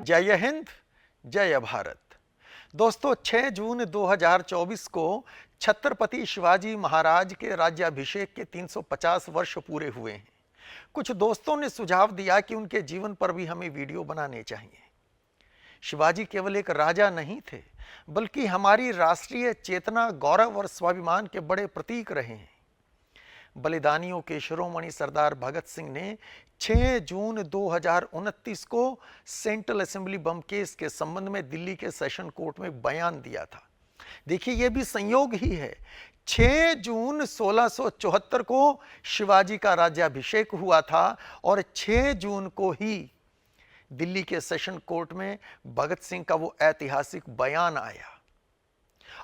जय हिंद, जय भारत। दोस्तों, 6 जून 2024 को छत्रपति शिवाजी महाराज के राज्याभिषेक के 350 वर्ष पूरे हुए हैं। कुछ दोस्तों ने सुझाव दिया कि उनके जीवन पर भी हमें वीडियो बनाने चाहिए। शिवाजी केवल एक राजा नहीं थे, बल्कि हमारी राष्ट्रीय चेतना, गौरव और स्वाभिमान के बड़े प्रतीक रहे हैं। बलिदानियों के शिरोमणि सरदार भगत सिंह ने 6 जून 2029 को सेंट्रल असेंबली बम केस के संबंध में दिल्ली के सेशन कोर्ट में बयान दिया था। देखिए, यह भी संयोग ही है। 6 जून 1674 को शिवाजी का राज्याभिषेक हुआ था और 6 जून को ही दिल्ली के सेशन कोर्ट में भगत सिंह का वो ऐतिहासिक बयान आया।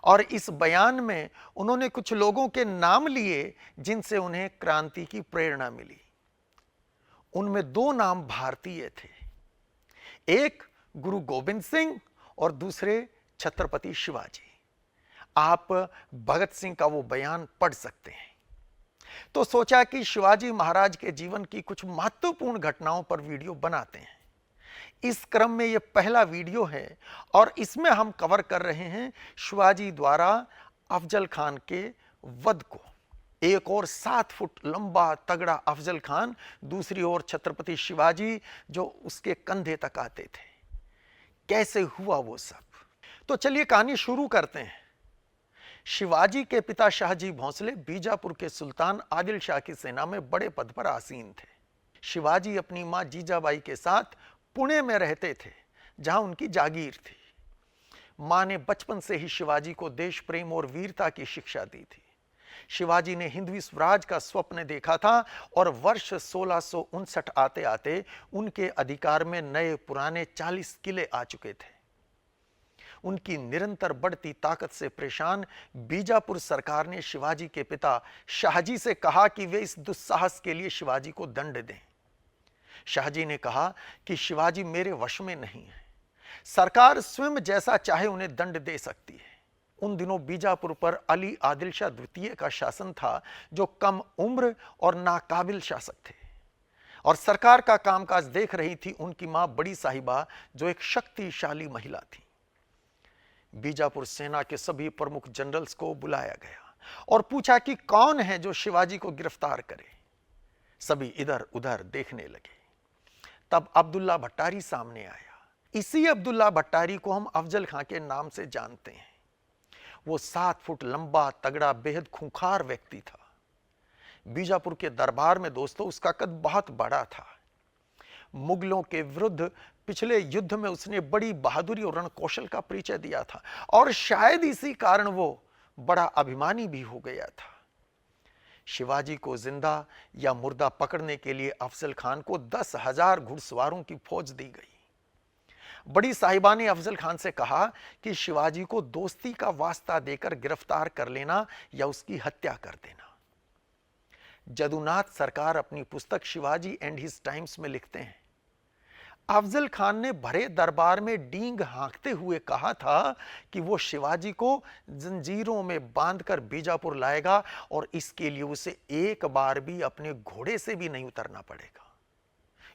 और इस बयान में उन्होंने कुछ लोगों के नाम लिए जिनसे उन्हें क्रांति की प्रेरणा मिली। उनमें 2 नाम भारतीय थे, एक गुरु गोविंद सिंह और दूसरे छत्रपति शिवाजी। आप भगत सिंह का वो बयान पढ़ सकते हैं। तो सोचा कि शिवाजी महाराज के जीवन की कुछ महत्वपूर्ण घटनाओं पर वीडियो बनाते हैं। इस क्रम में यह पहला वीडियो है और इसमें हम कवर कर रहे हैं शिवाजी द्वारा अफजल खान के वध को। एक और 7 फुट लंबा तगड़ा अफजल खान, दूसरी ओर छत्रपति शिवाजी जो उसके कंधे तक आते थे। कैसे हुआ वो सब, तो चलिए कहानी शुरू करते हैं। शिवाजी के पिता शाहजी भोंसले बीजापुर के सुल्तान आदिल शाह की सेना में बड़े पद पर आसीन थे। शिवाजी अपनी मां जीजाबाई के साथ पुणे में रहते थे, जहां उनकी जागीर थी। मां ने बचपन से ही शिवाजी को देश प्रेम और वीरता की शिक्षा दी थी। शिवाजी ने हिंदवी स्वराज का स्वप्न देखा था और वर्ष 1659 आते आते उनके अधिकार में नए पुराने 40 किले आ चुके थे। उनकी निरंतर बढ़ती ताकत से परेशान बीजापुर सरकार ने शिवाजी के पिता शाहजी से कहा कि वे इस दुस्साहस के लिए शिवाजी को दंड दें। शाहजी ने कहा कि शिवाजी मेरे वश में नहीं है, सरकार स्वयं जैसा चाहे उन्हें दंड दे सकती है। उन दिनों बीजापुर पर अली आदिल शाह द्वितीय का शासन था, जो कम उम्र और नाकाबिल शासक थे, और सरकार का कामकाज देख रही थी उनकी मां बड़ी साहिबा, जो एक शक्तिशाली महिला थी। बीजापुर सेना के सभी प्रमुख जनरल्स को बुलाया गया और पूछा कि कौन है जो शिवाजी को गिरफ्तार करे। सभी इधर उधर देखने लगे। तब अब्दुल्ला भट्टारी सामने आया। इसी अब्दुल्ला भट्टारी को हम अफजल खां के नाम से जानते हैं। वो 7 फुट लंबा तगड़ा बेहद खूंखार व्यक्ति था। बीजापुर के दरबार में दोस्तों उसका कद बहुत बड़ा था। मुगलों के विरुद्ध पिछले युद्ध में उसने बड़ी बहादुरी और रणकौशल का परिचय दिया था, और शायद इसी कारण वो बड़ा अभिमानी भी हो गया था। शिवाजी को जिंदा या मुर्दा पकड़ने के लिए अफजल खान को 10,000 घुड़सवारों की फौज दी गई। बड़ी साहिबा ने अफजल खान से कहा कि शिवाजी को दोस्ती का वास्ता देकर गिरफ्तार कर लेना या उसकी हत्या कर देना। जदुनाथ सरकार अपनी पुस्तक शिवाजी एंड हिज टाइम्स में लिखते हैं, अफजल खान ने भरे दरबार में डींग हाँकते हुए कहा था कि वो शिवाजी को जंजीरों में बांधकर बीजापुर लाएगा और इसके लिए उसे एक बार भी अपने घोड़े से भी नहीं उतरना पड़ेगा।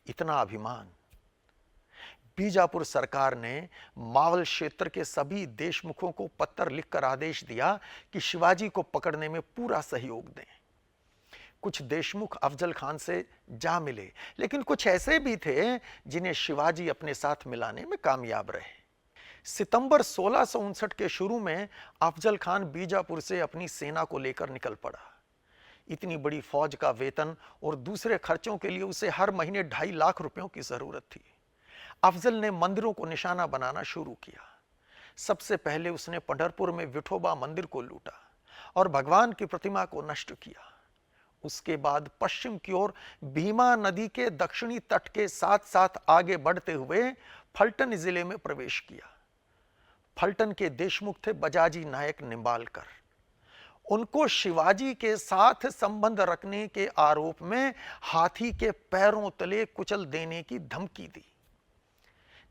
इतना अभिमान। बीजापुर सरकार ने मावल क्षेत्र के सभी देशमुखों को पत्र लिखकर आदेश दिया कि शिवाजी को पकड़ने में पूरा सहयोग दें। कुछ देशमुख अफजल खान से जा मिले, लेकिन कुछ ऐसे भी थे जिन्हें शिवाजी अपने साथ मिलाने में कामयाब रहे। सितंबर 1659 के शुरू में अफजल खान बीजापुर से अपनी सेना को लेकर निकल पड़ा। इतनी बड़ी फौज का वेतन और दूसरे खर्चों के लिए उसे हर महीने 2.5 लाख रुपयों की जरूरत थी। अफजल ने मंदिरों को निशाना बनाना शुरू किया। सबसे पहले उसने पंढरपुर में विठोबा मंदिर को लूटा और भगवान की प्रतिमा को नष्ट किया। उसके बाद पश्चिम की ओर भीमा नदी के दक्षिणी तट के साथ साथ आगे बढ़ते हुए फलटन जिले में प्रवेश किया। फलटन के देशमुख थे बजाजी नायक निंबालकर। उनको शिवाजी के साथ संबंध रखने के आरोप में हाथी के पैरों तले कुचल देने की धमकी दी।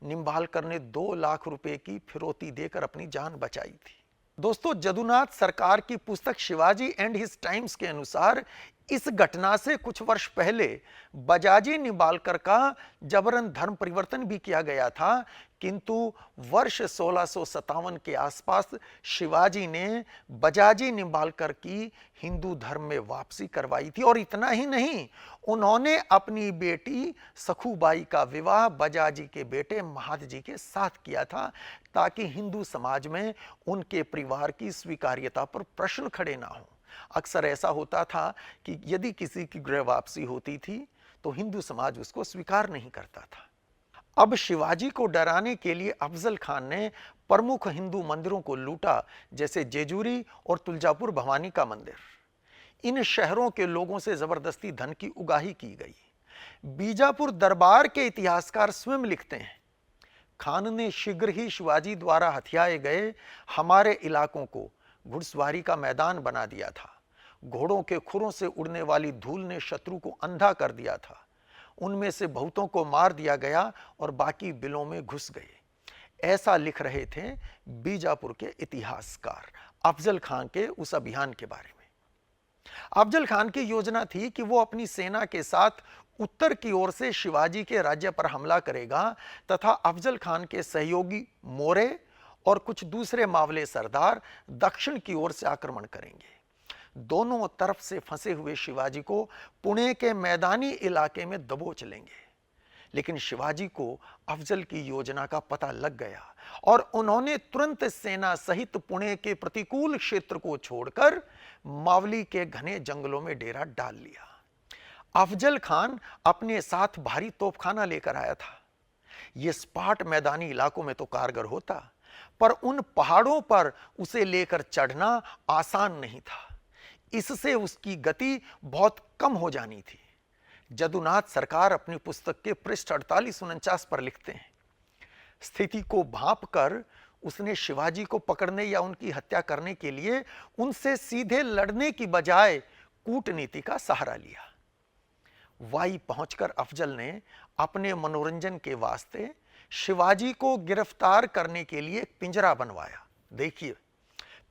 निंबालकर ने 2 लाख रुपए की फिरौती देकर अपनी जान बचाई थी। दोस्तों, जदुनाथ सरकार की पुस्तक शिवाजी एंड हिज टाइम्स के अनुसार इस घटना से कुछ वर्ष पहले बजाजी निंबालकर का जबरन धर्म परिवर्तन भी किया गया था, किंतु वर्ष 1657 के आसपास शिवाजी ने बजाजी निंबालकर की हिंदू धर्म में वापसी करवाई थी। और इतना ही नहीं, उन्होंने अपनी बेटी सखुबाई का विवाह बजाजी के बेटे महादजी के साथ किया था, ताकि हिंदू समाज में उनके परिवार की स्वीकार्यता पर प्रश्न खड़े ना हो। अक्सर ऐसा होता था कि यदि किसी की गृह वापसी होती थी तो हिंदू समाज उसको स्वीकार नहीं करता था। अब शिवाजी को डराने के लिए अफजल खान ने प्रमुख हिंदू मंदिरों को लूटा, जैसे जेजूरी और तुलजापुर भवानी का मंदिर। इन शहरों के लोगों से जबरदस्ती धन की उगाही की गई। बीजापुर दरबार के इतिहासकार स्वयं लिखते हैं, खान ने शीघ्र ही शिवाजी द्वारा हथियाए गए हमारे इलाकों को घुड़सवारी का मैदान बना दिया था। घोड़ों के खुरों से उड़ने वाली धूल ने शत्रु को अंधा कर दिया था। उनमें से बहुतों को मार दिया गया और बाकी बिलों में घुस गए। ऐसा लिख रहे थे बीजापुर के इतिहासकार अफजल खान के उस अभियान के बारे में। अफजल खान की योजना थी कि वो अपनी सेना के साथ उत्तर की ओर से शिवाजी के राज्य पर हमला करेगा तथा अफजल खान के सहयोगी मोरे और कुछ दूसरे मावले सरदार दक्षिण की ओर से आक्रमण करेंगे। दोनों तरफ से फंसे हुए शिवाजी को पुणे के मैदानी इलाके में दबोच लेंगे। लेकिन शिवाजी को अफजल की योजना का पता लग गया और उन्होंने तुरंत सेना सहित पुणे के प्रतिकूल क्षेत्र को छोड़कर मावली के घने जंगलों में डेरा डाल लिया। अफजल खान अपने साथ भारी तोपखाना लेकर आया था। यह स्पाट मैदानी इलाकों में तो कारगर होता, पर उन पहाड़ों पर उसे लेकर चढ़ना आसान नहीं था। इससे उसकी गति बहुत कम हो जानी थी। जदुनाथ सरकार अपनी पुस्तक के पृष्ठ 48-49 पर लिखते हैं, स्थिति को भांपकर उसने शिवाजी को पकड़ने या उनकी हत्या करने के लिए उनसे सीधे लड़ने की बजाय कूटनीति का सहारा लिया। वाई पहुंचकर अफजल ने अपने मनोरंजन के वास्ते शिवाजी को गिरफ्तार करने के लिए एक पिंजरा बनवाया। देखिए,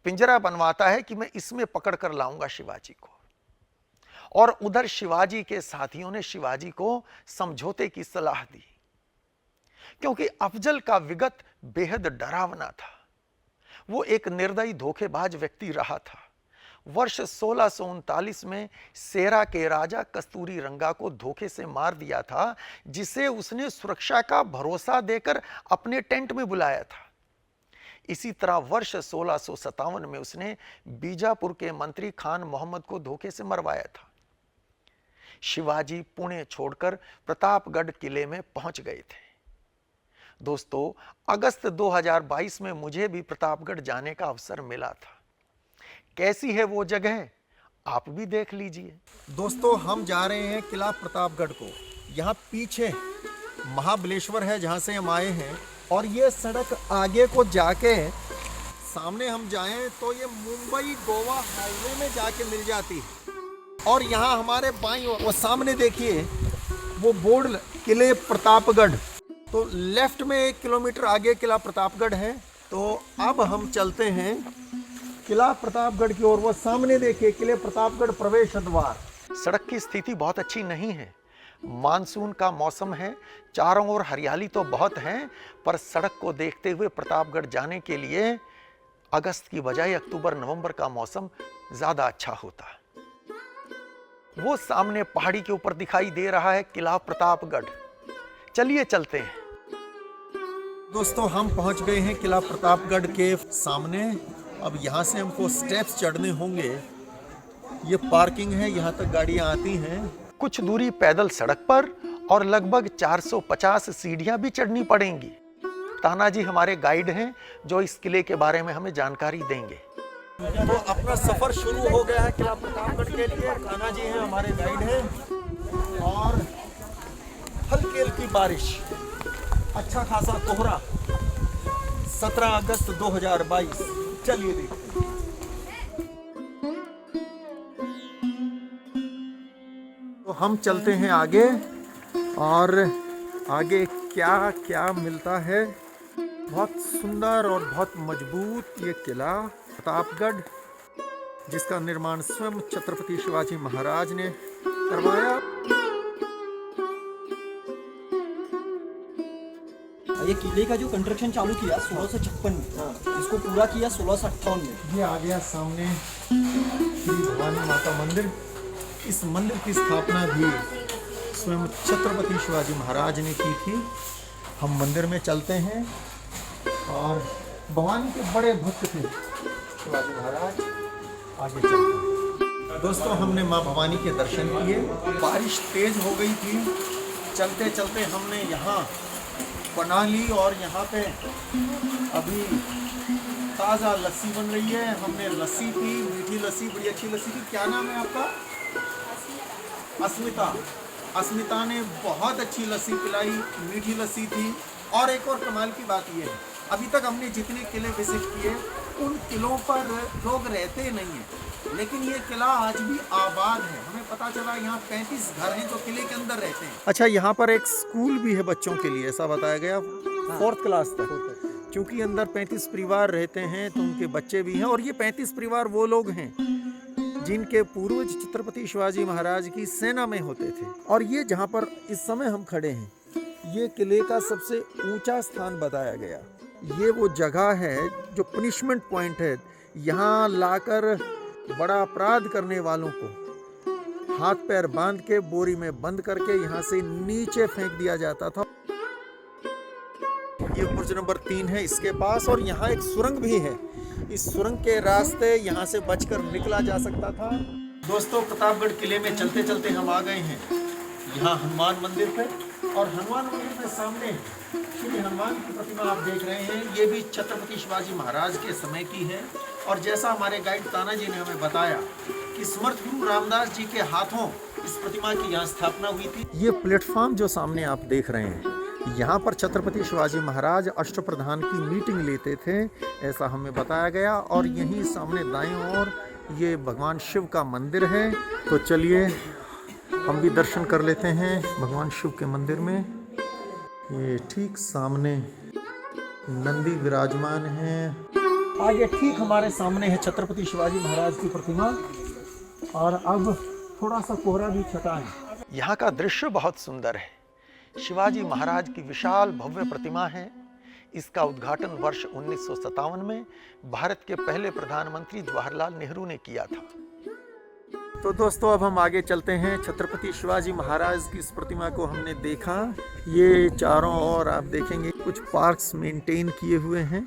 पिंजरा बनवाता है कि मैं इसमें पकड़ कर लाऊंगा शिवाजी को। और उधर शिवाजी के साथियों ने शिवाजी को समझौते की सलाह दी, क्योंकि अफजल का विगत बेहद डरावना था। वो एक निर्दयी धोखेबाज व्यक्ति रहा था। वर्ष 1639 में सेरा के राजा कस्तूरी रंगा को धोखे से मार दिया था, जिसे उसने सुरक्षा का भरोसा देकर अपने टेंट में बुलाया था। इसी तरह वर्ष 1657 में उसने बीजापुर के मंत्री खान मोहम्मद को धोखे से मरवाया था। शिवाजी पुणे छोड़कर प्रतापगढ़ किले में पहुंच गए थे। दोस्तों, अगस्त 2022 में मुझे भी प्रतापगढ़ जाने का अवसर मिला था। कैसी है वो जगह, आप भी देख लीजिए। दोस्तों, हम जा रहे हैं किला प्रतापगढ़ को। यहाँ पीछे महाबलेश्वर है जहाँ से हम आए हैं, और ये सड़क आगे को जाके सामने हम जाएं तो ये मुंबई गोवा हाईवे में जाके मिल जाती है। और यहाँ हमारे बाईं ओर वो सामने देखिए वो बोर्ड किले प्रतापगढ़, तो लेफ्ट में 1 किलोमीटर आगे किला प्रतापगढ़ है। तो अब हम चलते हैं किला प्रतापगढ़ की ओर। वो सामने देखिए किले प्रतापगढ़ प्रवेश द्वार। सड़क की स्थिति बहुत अच्छी नहीं है। मानसून का मौसम है, चारों ओर हरियाली तो बहुत है, पर सड़क को देखते हुए प्रतापगढ़ जाने के लिए अगस्त की बजाय अक्टूबर नवंबर का मौसम ज्यादा अच्छा होता है। वो सामने पहाड़ी के ऊपर दिखाई दे रहा है किला प्रतापगढ़। चलिए चलते हैं। दोस्तों, हम पहुंच गए हैं किला प्रतापगढ़ के सामने। अब यहाँ से हमको स्टेप्स चढ़ने होंगे। ये पार्किंग है, यहाँ तक गाड़ियाँ आती हैं। कुछ दूरी पैदल सड़क पर और लगभग 450 सीढ़ियाँ भी चढ़नी पड़ेंगी। तानाजी हमारे गाइड हैं जो इस किले के बारे में हमें जानकारी देंगे। तो अपना सफर शुरू हो गया है किला प्रतापगढ़ के लिए। तानाजी हैं हमारे गाइड हैं। और हल्की हल्की बारिश, अच्छा खासा कोहरा, 17 अगस्त 2022। चलिए देखते हैं। तो हम चलते हैं आगे, और आगे क्या क्या मिलता है। बहुत सुंदर और बहुत मजबूत ये किला। प्रतापगढ़, जिसका निर्माण स्वयं छत्रपति शिवाजी महाराज ने करवाया। ये किले का जो कंस्ट्रक्शन चालू किया 1656 में, इसको पूरा किया 1658 में। ये आ गया सामने श्री भवानी माता मंदिर। इस मंदिर की स्थापना भी स्वयं छत्रपति शिवाजी महाराज ने की थी। हम मंदिर में चलते हैं और भवानी के बड़े भक्त थे शिवाजी महाराज। आगे चलते हैं। दोस्तों, हमने माँ भवानी के दर्शन किए। बारिश तेज हो गई थी। चलते चलते हमने यहाँ बना ली और यहाँ पे अभी ताज़ा लस्सी बन रही है। हमने लस्सी पी, मीठी लस्सी, बड़ी अच्छी लस्सी पी। क्या नाम है आपका? अस्मिता। अस्मिता ने बहुत अच्छी लस्सी पिलाई, मीठी लस्सी थी। और एक और कमाल की बात ये है, अभी तक हमने जितने किले विजिट किए उन किलों पर लोग रहते नहीं हैं, लेकिन ये किला आज भी आबाद है। हमें पता चला यहाँ 35 घर हैं जो किले के अंदर रहते हैं। अच्छा, यहाँ पर एक स्कूल भी है बच्चों के लिए, ऐसा बताया गया। 4th क्लास तक, क्योंकि अंदर 35 परिवार रहते हैं तो उनके बच्चे भी हैं। और ये 35 परिवार वो लोग हैं जिनके पूर्वज छत्रपति शिवाजी महाराज की सेना में होते थे। और ये जहाँ पर इस समय हम खड़े हैं, ये किले का सबसे ऊंचा स्थान बताया गया। ये वो जगह है जो पनिशमेंट पॉइंट है। यहाँ लाकर बड़ा अपराध करने वालों को हाथ पैर बांध के बोरी में बंद करके यहाँ से नीचे फेंक दिया जाता था। ये बुर्ज नंबर 3 है इसके पास, और यहाँ एक सुरंग भी है। इस सुरंग के रास्ते यहाँ से बचकर निकला जा सकता था। दोस्तों, प्रतापगढ़ किले में चलते चलते हम आ गए हैं यहाँ हनुमान मंदिर पे। और हनुमान मंदिर के सामने श्री हनुमान की प्रतिमा आप देख रहे हैं। ये भी छत्रपति शिवाजी महाराज के समय की है। और जैसा हमारे गाइड ताना जी ने हमें बताया कि समर्थ गुरु रामदास जी के हाथों इस प्रतिमा की यहाँ स्थापना हुई थी। ये प्लेटफॉर्म जो सामने आप देख रहे हैं, यहाँ पर छत्रपति शिवाजी महाराज अष्टप्रधान की मीटिंग लेते थे, ऐसा हमें बताया गया। और यहीं सामने दाएं ओर ये भगवान शिव का मंदिर है। तो चलिए हम भी दर्शन कर लेते हैं भगवान शिव के मंदिर में। ये ठीक सामने नंदी विराजमान है। आगे ठीक हमारे सामने है छत्रपति शिवाजी महाराज की प्रतिमा। और अब थोड़ा सा कोहरा भी छटा है। यहाँ का दृश्य बहुत सुंदर है। शिवाजी महाराज की विशाल भव्य प्रतिमा है। इसका उद्घाटन वर्ष 1957 में भारत के पहले प्रधानमंत्री जवाहरलाल नेहरू ने किया था। तो दोस्तों, अब हम आगे चलते हैं। छत्रपति शिवाजी महाराज की इस प्रतिमा को हमने देखा। ये चारों ओर आप देखेंगे कुछ पार्क्स मेंटेन किए हुए हैं।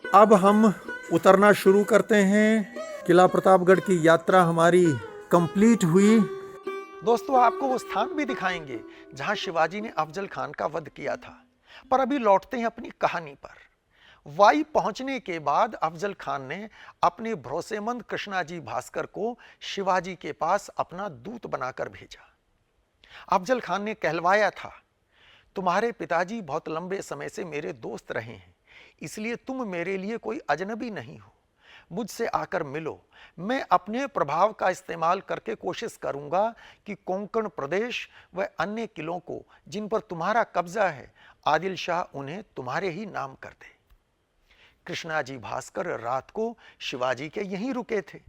अब हम उतरना शुरू करते हैं। किला प्रतापगढ़ की यात्रा हमारी कंप्लीट हुई। दोस्तों, आपको वो स्थान भी दिखाएंगे जहां शिवाजी ने अफजल खान का वध किया था। पर अभी लौटते हैं अपनी कहानी पर। वाई पहुंचने के बाद अफजल खान ने अपने भरोसेमंद कृष्णाजी भास्कर को शिवाजी के पास अपना दूत बनाकर भेजा। अफजल खान ने कहलवाया था, तुम्हारे पिताजी बहुत लंबे समय से मेरे दोस्त रहे हैं, इसलिए तुम मेरे लिए कोई अजनबी नहीं हो। मुझसे आकर मिलो। मैं अपने प्रभाव का इस्तेमाल करके कोशिश करूंगा कि कोंकण प्रदेश व अन्य किलों को जिन पर तुम्हारा कब्जा है, आदिल शाह उन्हें तुम्हारे ही नाम कर दे। कृष्णाजी भास्कर रात को शिवाजी के यहीं रुके थे।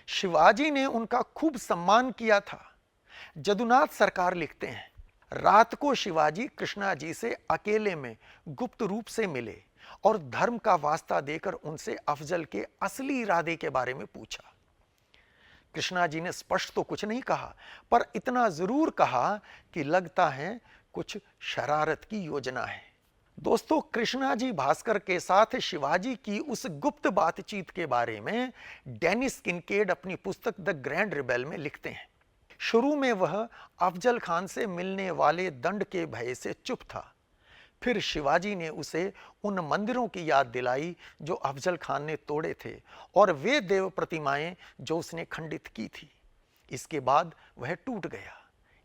शिवाजी ने उनका खूब सम्मान किया था। जदुनाथ सरकार लिखते हैं, रात को शिवाजी कृष्णाजी से अकेले में गुप्त रूप से मिले और धर्म का वास्ता देकर उनसे अफजल के असली इरादे के बारे में पूछा। कृष्णाजी ने स्पष्ट तो कुछ नहीं कहा, पर इतना जरूर कहा कि लगता है कुछ शरारत की योजना है। दोस्तों, कृष्णाजी भास्कर के साथ शिवाजी की उस गुप्त बातचीत के बारे में डेनिस किनकेड अपनी पुस्तक द ग्रैंड रिबेल में लिखते हैं। शुरू में वह अफजल खान से मिलने वाले दंड के भय से चुप था। फिर शिवाजी ने उसे उन मंदिरों की याद दिलाई जो अफजल खान ने तोड़े थे और वे देव प्रतिमाएं जो उसने खंडित की थी। इसके बाद वह टूट गया।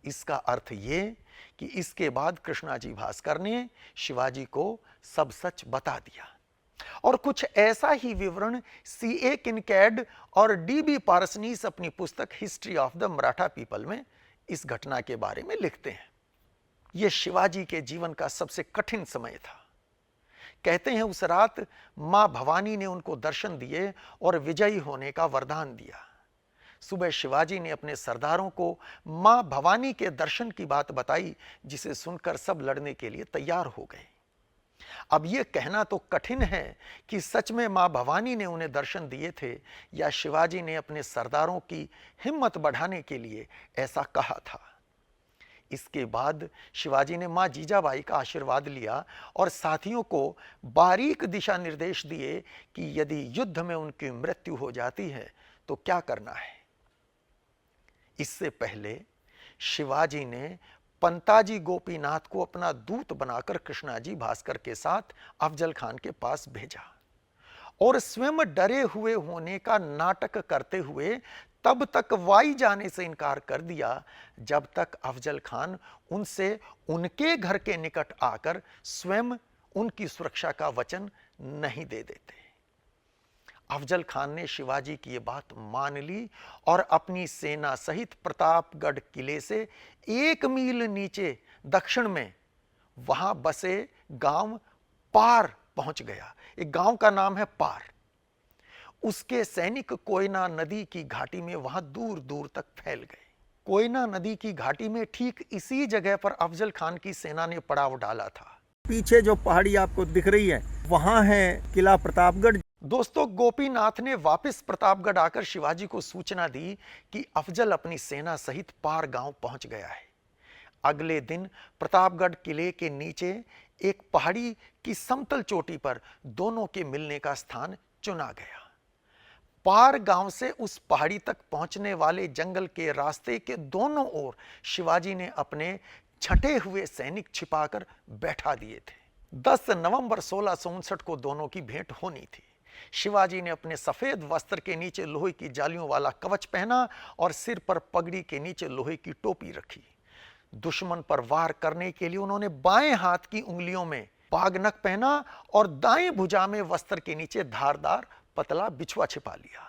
इसका अर्थ ये कि इसके बाद कृष्णाजी भास्कर ने शिवाजी को सब सच बता दिया। और कुछ ऐसा ही विवरण C.A. किनकेड और D.B. पारसनीस अपनी पुस्तक history of the Maratha people में इस घटना के बारे में लिखते हैं। यह शिवाजी के जीवन का सबसे कठिन समय था। कहते हैं उस रात मां भवानी ने उनको दर्शन दिए और विजयी होने का वरदान दिया। सुबह शिवाजी ने अपने सरदारों को मां भवानी के दर्शन की बात बताई, जिसे सुनकर सब लड़ने के लिए तैयार हो गए। अब यह कहना तो कठिन है कि सच में मां भवानी ने उन्हें दर्शन दिए थे या शिवाजी ने अपने सरदारों की हिम्मत बढ़ाने के लिए ऐसा कहा था। इसके बाद शिवाजी ने मां जीजाबाई का आशीर्वाद लिया और साथियों को बारीक दिशा निर्देश दिए कि यदि युद्ध में उनकी मृत्यु हो जाती है तो क्या करना है। इससे पहले शिवाजी ने पंताजी गोपीनाथ को अपना दूत बनाकर कृष्णाजी भास्कर के साथ अफजल खान के पास भेजा और स्वयं डरे हुए होने का नाटक करते हुए तब तक वाई जाने से इनकार कर दिया जब तक अफजल खान उनसे उनके घर के निकट आकर स्वयं उनकी सुरक्षा का वचन नहीं दे देते। अफजल खान ने शिवाजी की यह बात मान ली और अपनी सेना सहित प्रतापगढ़ किले से 1 मील नीचे दक्षिण में वहां बसे गांव पार पहुंच गया। एक गांव का नाम है पार। उसके सैनिक कोयना नदी की घाटी में वहां दूर दूर तक फैल गए। कोयना नदी की घाटी में ठीक इसी जगह पर अफजल खान की सेना ने पड़ाव डाला था। पीछे जो पहाड़ी आपको दिख रही है वहां है किला प्रतापगढ़। दोस्तों, गोपीनाथ ने वापस प्रतापगढ़ आकर शिवाजी को सूचना दी कि अफजल अपनी सेना सहित पार गांव पहुंच गया है। अगले दिन प्रतापगढ़ किले के नीचे एक पहाड़ी की समतल चोटी पर दोनों के मिलने का स्थान चुना गया। पार गांव से उस पहाड़ी तक पहुंचने वाले जंगल के रास्ते के दोनों ओर शिवाजी ने अपने छटे हुए सैनिक छिपाकर बैठा दिए थे। 10 नवंबर 1659 को दोनों की भेंट होनी थी। शिवाजी ने अपने सफेद वस्त्र के नीचे लोहे की जालियों वाला कवच पहना और सिर पर पगड़ी के नीचे लोहे की टोपी रखी। दुश्मन पर वार करने के लिए उन्होंने बाएं हाथ की उंगलियों में बागनक पहना और दाएं भुजा में वस्त्र के नीचे धारदार पतला बिछुआ छिपा लिया।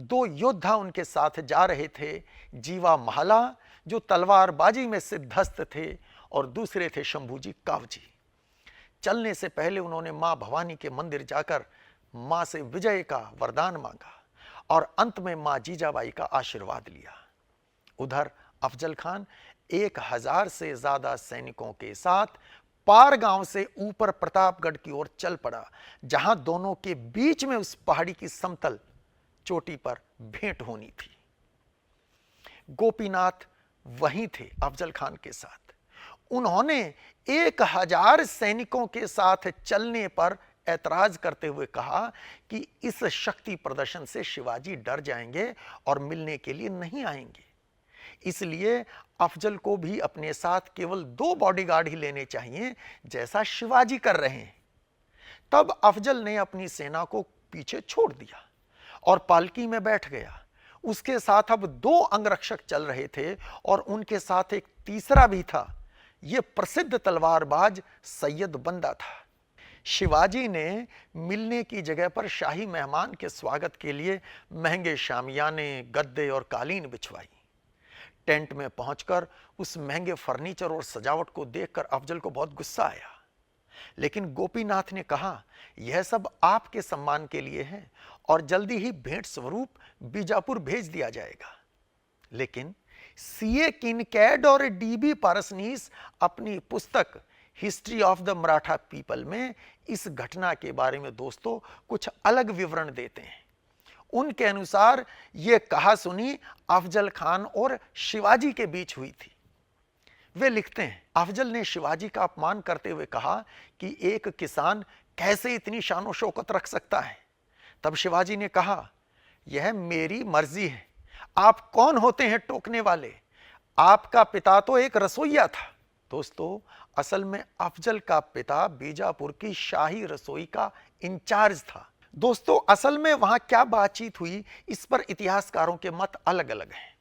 2 योद्धा उनके साथ जा रहे थे, जीवा महला जो तलवारबाजी में सिद्धस्त थे और दूसरे थे शंभूजी कावजी। चलने से पहले उन्होंने मां भवानी के मंदिर जाकर मां से विजय का वरदान मांगा और अंत में मां जीजाबाई का आशीर्वाद लिया। उधर अफजल खान 1000 से ज्यादा सैनिकों के साथ पार गांव से ऊपर प्रतापगढ़ की ओर चल पड़ा, जहां दोनों के बीच में उस पहाड़ी की समतल चोटी पर भेंट होनी थी। गोपीनाथ वहीं थे अफजल खान के साथ। उन्होंने 1000 सैनिकों के साथ चलने पर ऐतराज करते हुए कहा कि इस शक्ति प्रदर्शन से शिवाजी डर जाएंगे और मिलने के लिए नहीं आएंगे, इसलिए अफजल को भी अपने साथ केवल 2 बॉडीगार्ड ही लेने चाहिए, जैसा शिवाजी कर रहे हैं। तब अफजल ने अपनी सेना को पीछे छोड़ दिया और पालकी में बैठ गया। उसके साथ अब 2 अंगरक्षक चल रहे थे और उनके साथ एक तीसरा भी था। यह प्रसिद्ध तलवारबाज सैयद बंदा था। शिवाजी ने मिलने की जगह पर शाही मेहमान के स्वागत के लिए महंगे शामियाने, गद्दे और कालीन बिछवाई। टेंट में पहुंचकर उस महंगे फर्नीचर और सजावट को देखकर अफजल को बहुत गुस्सा आया, लेकिन गोपीनाथ ने कहा, यह सब आपके सम्मान के लिए है और जल्दी ही भेंट स्वरूप बीजापुर भेज दिया जाएगा। लेकिन सीए किनकैड और डीबी पारसनीस अपनी पुस्तक history of the Maratha people में इस घटना के बारे में दोस्तों कुछ अलग विवरण देते हैं। उनके अनुसार यह कहासुनी अफजल खान और शिवाजी के बीच हुई थी। वे लिखते हैं, अफजल ने शिवाजी का अपमान करते हुए कहा कि एक किसान कैसे इतनी शान और शौकत रख सकता है। तब शिवाजी ने कहा, यह मेरी मर्जी है, आप कौन होते हैं टोकने वाले? आपका पिता तो एक रसोइया था। दोस्तों, असल में अफजल का पिता बीजापुर की शाही रसोई का इंचार्ज था। दोस्तों, असल में वहां क्या बातचीत हुई, इस पर इतिहासकारों के मत अलग अलग हैं।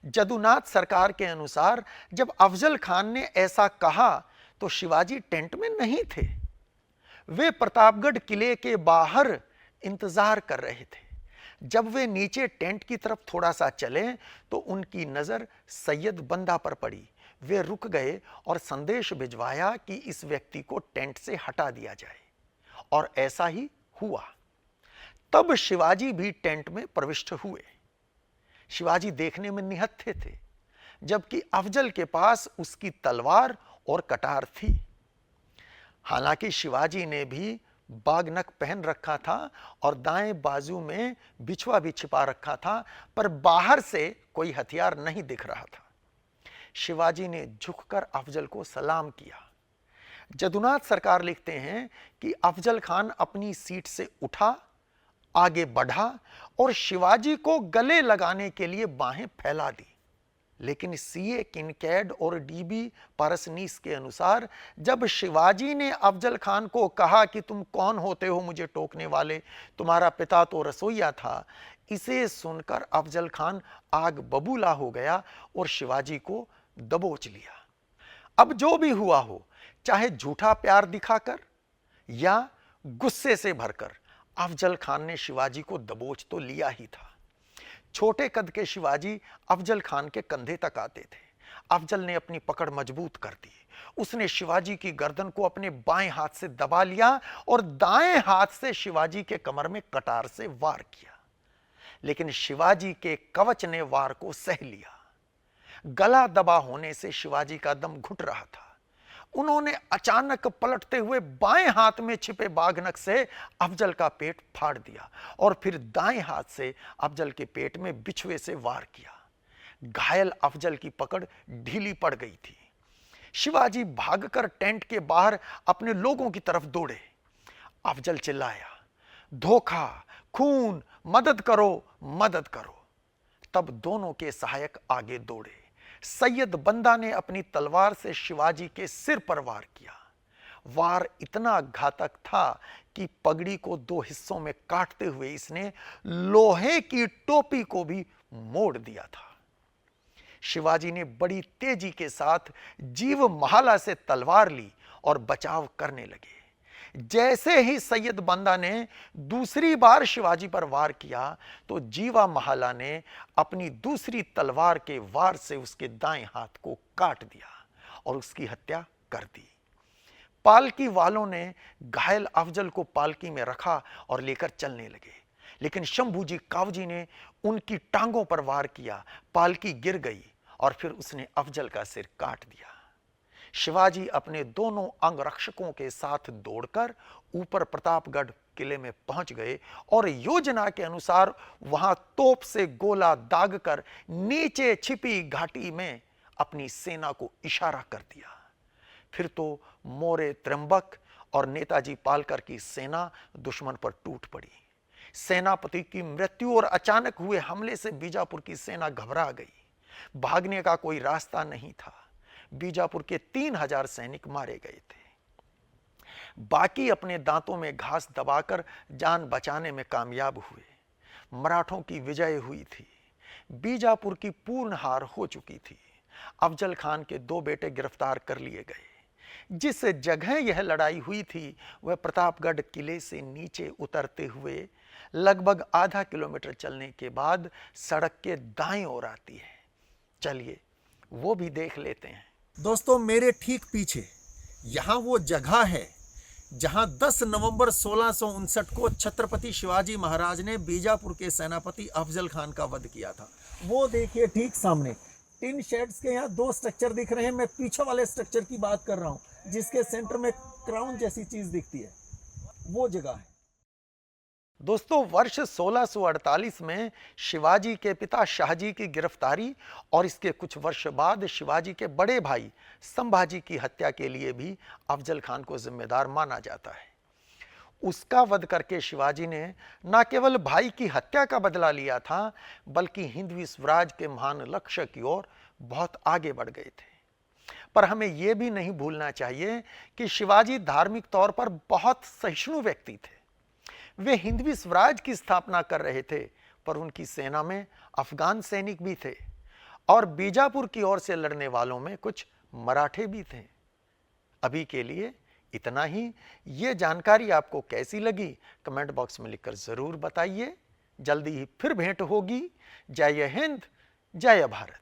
जदुनाथ सरकार के अनुसार जब अफजल खान ने ऐसा कहा तो शिवाजी टेंट में नहीं थे। वे प्रतापगढ़ किले के बाहर इंतजार कर रहे थे। जब वे नीचे टेंट की तरफ थोड़ा सा चले तो उनकी नजर सैयद बंदा पर पड़ी। वे रुक गए और संदेश भिजवाया कि इस व्यक्ति को टेंट से हटा दिया जाए और ऐसा ही हुआ। तब शिवाजी भी टेंट में प्रविष्ट हुए। शिवाजी देखने में निहत्थे थे, जबकि अफजल के पास उसकी तलवार और कटार थी। हालांकि शिवाजी ने भी बागनक पहन रखा था और दाएं बाजू में बिछुआ भी छिपा रखा था, पर बाहर से कोई हथियार नहीं दिख रहा था। शिवाजी ने झुककर अफजल को सलाम किया। जदुनाथ सरकार लिखते हैं कि अफजल खान अपनी सीट से उठा, आगे बढ़ा और शिवाजी को गले लगाने के लिए बाहें फैला दी। लेकिन सीए किनकैड और डीबी पारसनीस के अनुसार जब शिवाजी ने अफजल खान को कहा कि तुम कौन होते हो मुझे टोकने वाले, तुम्हारा पिता तो रसोइया था, इसे सुनकर अफजल खान आग बबूला हो गया और शिवाजी को दबोच लिया। अब जो भी हुआ हो, चाहे झूठा प्यार दिखाकर या गुस्से से भरकर, अफजल खान ने शिवाजी को दबोच तो लिया ही था। छोटे कद के शिवाजी अफजल खान के कंधे तक आते थे। अफजल ने अपनी पकड़ मजबूत कर दी। उसने शिवाजी की गर्दन को अपने बाएं हाथ से दबा लिया और दाएं हाथ से शिवाजी के कमर में कटार से वार किया। लेकिन शिवाजी के कवच ने वार को सह लिया। गला दबा होने से शिवाजी का दम घुट रहा था। उन्होंने अचानक पलटते हुए बाएं हाथ में छिपे बागनक से अफजल का पेट फाड़ दिया और फिर दाएं हाथ से अफजल के पेट में बिछुए से वार किया। घायल अफजल की पकड़ ढीली पड़ गई थी। शिवाजी भागकर टेंट के बाहर अपने लोगों की तरफ दौड़े। अफजल चिल्लाया, धोखा, खून, मदद करो, मदद करो। तब दोनों के सहायक आगे दौड़े। सैयद बंदा ने अपनी तलवार से शिवाजी के सिर पर वार किया। वार इतना घातक था कि पगड़ी को दो हिस्सों में काटते हुए इसने लोहे की टोपी को भी मोड़ दिया था। शिवाजी ने बड़ी तेजी के साथ जीव महाला से तलवार ली और बचाव करने लगे। जैसे ही सैयद बंदा ने दूसरी बार शिवाजी पर वार किया तो जीवा महाला ने अपनी दूसरी तलवार के वार से उसके दाएं हाथ को काट दिया और उसकी हत्या कर दी। पालकी वालों ने घायल अफजल को पालकी में रखा और लेकर चलने लगे, लेकिन शंभूजी कावजी ने उनकी टांगों पर वार किया। पालकी गिर गई और फिर उसने अफजल का सिर काट दिया। शिवाजी अपने दोनों अंगरक्षकों के साथ दौड़कर ऊपर प्रतापगढ़ किले में पहुंच गए और योजना के अनुसार वहां तोप से गोला दागकर नीचे छिपी घाटी में अपनी सेना को इशारा कर दिया। फिर तो मोरे त्र्यंबक और नेताजी पालकर की सेना दुश्मन पर टूट पड़ी। सेनापति की मृत्यु और अचानक हुए हमले से बीजापुर की सेना घबरा गई। भागने का कोई रास्ता नहीं था। बीजापुर के 3000 सैनिक मारे गए थे। बाकी अपने दांतों में घास दबाकर जान बचाने में कामयाब हुए। मराठों की विजय हुई थी। बीजापुर की पूर्ण हार हो चुकी थी। अफजल खान के 2 बेटे गिरफ्तार कर लिए गए। जिस जगह यह लड़ाई हुई थी वह प्रतापगढ़ किले से नीचे उतरते हुए लगभग आधा किलोमीटर चलने के बाद सड़क के दाईं ओर आती है। चलिए वो भी देख लेते हैं। दोस्तों, मेरे ठीक पीछे यहाँ वो जगह है जहाँ 10 नवंबर 1659 को छत्रपति शिवाजी महाराज ने बीजापुर के सेनापति अफजल खान का वध किया था। वो देखिए ठीक सामने टिन शेड्स के यहाँ 2 स्ट्रक्चर दिख रहे हैं। मैं पीछे वाले स्ट्रक्चर की बात कर रहा हूँ, जिसके सेंटर में क्राउन जैसी चीज दिखती है, वो जगह है। दोस्तों, वर्ष 1648 में शिवाजी के पिता शाहजी की गिरफ्तारी और इसके कुछ वर्ष बाद शिवाजी के बड़े भाई संभाजी की हत्या के लिए भी अफजल खान को जिम्मेदार माना जाता है। उसका वध करके शिवाजी ने न केवल भाई की हत्या का बदला लिया था, बल्कि हिंदवी स्वराज के महान लक्ष्य की ओर बहुत आगे बढ़ गए थे। पर हमें यह भी नहीं भूलना चाहिए कि शिवाजी धार्मिक तौर पर बहुत सहिष्णु व्यक्ति थे। वे हिंदवी स्वराज की स्थापना कर रहे थे, पर उनकी सेना में अफगान सैनिक भी थे और बीजापुर की ओर से लड़ने वालों में कुछ मराठे भी थे। अभी के लिए इतना ही। ये जानकारी आपको कैसी लगी कमेंट बॉक्स में लिखकर जरूर बताइए। जल्दी ही फिर भेंट होगी। जय हिंद, जय भारत।